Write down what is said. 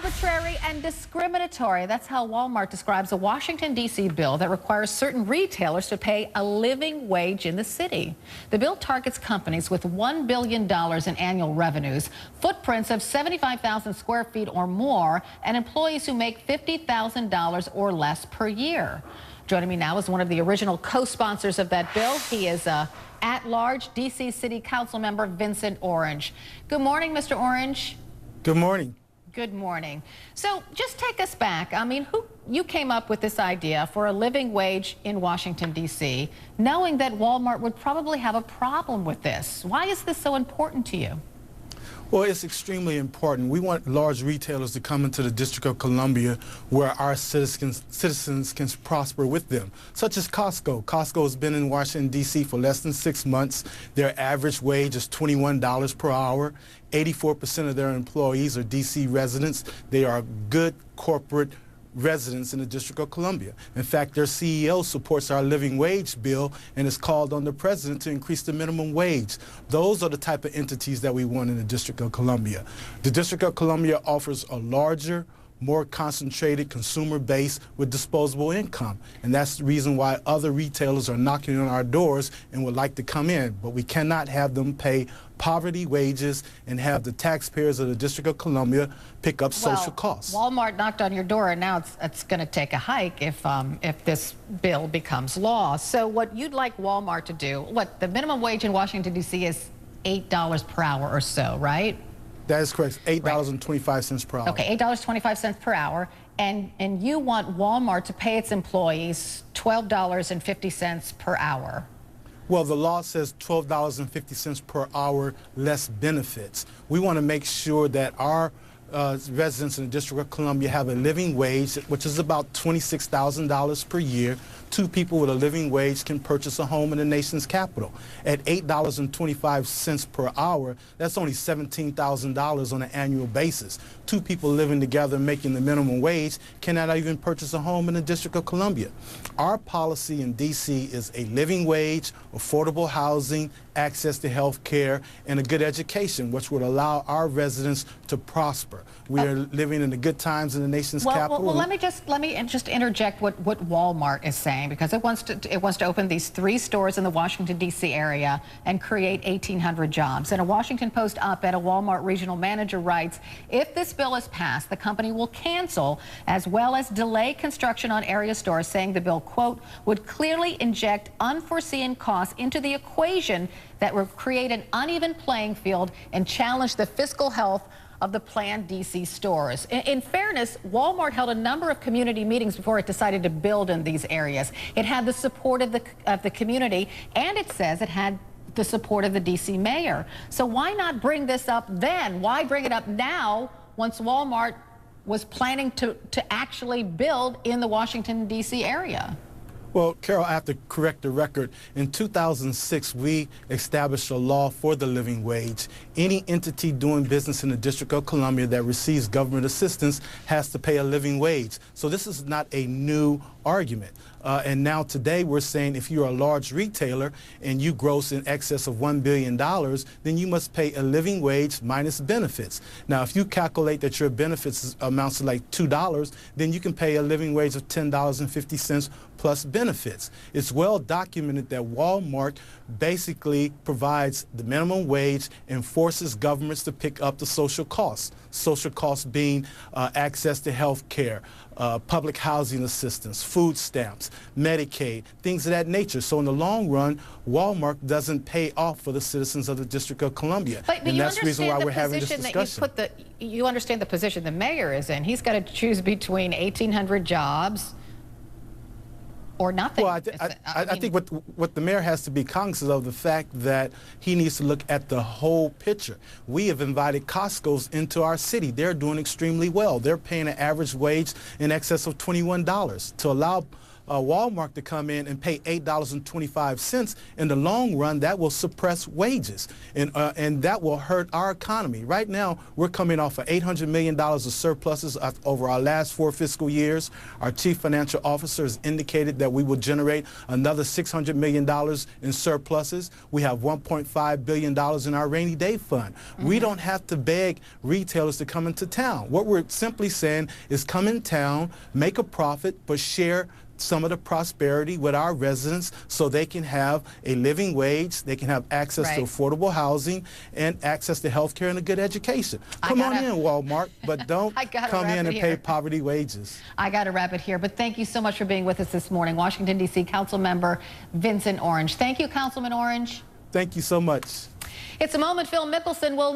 Arbitrary and discriminatory. That's how Walmart describes a Washington, D.C. bill that requires certain retailers to pay a living wage in the city. The bill targets companies with $1 billion in annual revenues, footprints of 75,000 square feet or more, and employees who make $50,000 or less per year. Joining me now is one of the original co-sponsors of that bill. He is at-large D.C. City Councilmember Vincent Orange. Good morning, Mr. Orange. Good morning. Good morning. So just take us back. I mean, you came up with this idea for a living wage in Washington, D.C., knowing that Walmart would probably have a problem with this. Why is this so important to you? Well, it's extremely important. We want large retailers to come into the District of Columbia where our citizens can prosper with them, such as Costco. Costco has been in Washington, D.C. for less than 6 months. Their average wage is $21 per hour. 84% of their employees are D.C. residents. They are good corporate residents in the District of Columbia. In fact, their CEO supports our living wage bill and has called on the president to increase the minimum wage. Those are the type of entities that we want in the District of Columbia. The District of Columbia offers a larger, more concentrated consumer base with disposable income. And that's the reason why other retailers are knocking on our doors and would like to come in. But we cannot have them pay poverty wages and have the taxpayers of the District of Columbia pick up social costs. Walmart knocked on your door, and now it's going to take a hike if this bill becomes law. So what you'd like Walmart to do, the minimum wage in Washington, D.C. is $8 per hour or so, right? That is correct, $8.25 per hour. Okay, $8.25 per hour. And you want Walmart to pay its employees $12.50 per hour. Well, the law says $12.50 per hour less benefits. We want to make sure that our residents in the District of Columbia have a living wage, which is about $26,000 per year. Two people with a living wage can purchase a home in the nation's capital. At $8.25 per hour, that's only $17,000 on an annual basis. Two people living together making the minimum wage cannot even purchase a home in the District of Columbia. Our policy in D.C. is a living wage, affordable housing, access to health care, and a good education, which would allow our residents to prosper. We are living in the good times in the nation's capital. Well, let me just interject what Walmart is saying, because it wants to open these 3 stores in the Washington, D.C. area and create 1,800 jobs. And a Washington Post op-ed, a Walmart regional manager writes, if this bill is passed, the company will cancel as well as delay construction on area stores, saying the bill, quote, would clearly inject unforeseen costs into the equation that would create an uneven playing field and challenge the fiscal health of the planned D.C. stores. In fairness, Walmart held a number of community meetings before it decided to build in these areas. It had the support of the community, and it says it had the support of the D.C. mayor. So why not bring this up then? Why bring it up now once Walmart was planning to actually build in the Washington, D.C. area? Well, Carol, I have to correct the record. In 2006, we established a law for the living wage. Any entity doing business in the District of Columbia that receives government assistance has to pay a living wage. So this is not a new argument. And now today we're saying if you're a large retailer and you gross in excess of $1 billion, then you must pay a living wage minus benefits. Now, if you calculate that your benefits amounts to like $2, then you can pay a living wage of $10.50 plus benefits. It's well documented that Walmart basically provides the minimum wage and forces governments to pick up the social costs being access to health care, public housing assistance, food stamps, Medicaid, things of that nature. So in the long run, Walmart doesn't pay off for the citizens of the District of Columbia. And that's the reason why we're having this discussion. You understand the position the mayor is in. He's got to choose between 1,800 jobs or nothing. Well, I think what the mayor has to be cognizant of the fact that he needs to look at the whole picture. We have invited Costco's into our city. They're doing extremely well. They're paying an average wage in excess of $21. To allow Walmart to come in and pay $8.25. In the long run, that will suppress wages, and that will hurt our economy. Right now, we're coming off of $800 million of surpluses over our last 4 fiscal years. Our chief financial officer has indicated that we will generate another $600 million in surpluses. We have $1.5 billion in our rainy day fund. We don't have to beg retailers to come into town. What we're simply saying is come in town, make a profit, but share some of the prosperity with our residents so they can have a living wage, they can have access to affordable housing and access to health care and a good education. Come on in, Walmart, but don't come in and pay poverty wages. I got to wrap it here, but thank you so much for being with us this morning. Washington, D.C. Councilmember Vincent Orange. Thank you, Councilman Orange. Thank you so much. It's a moment Phil Mickelson will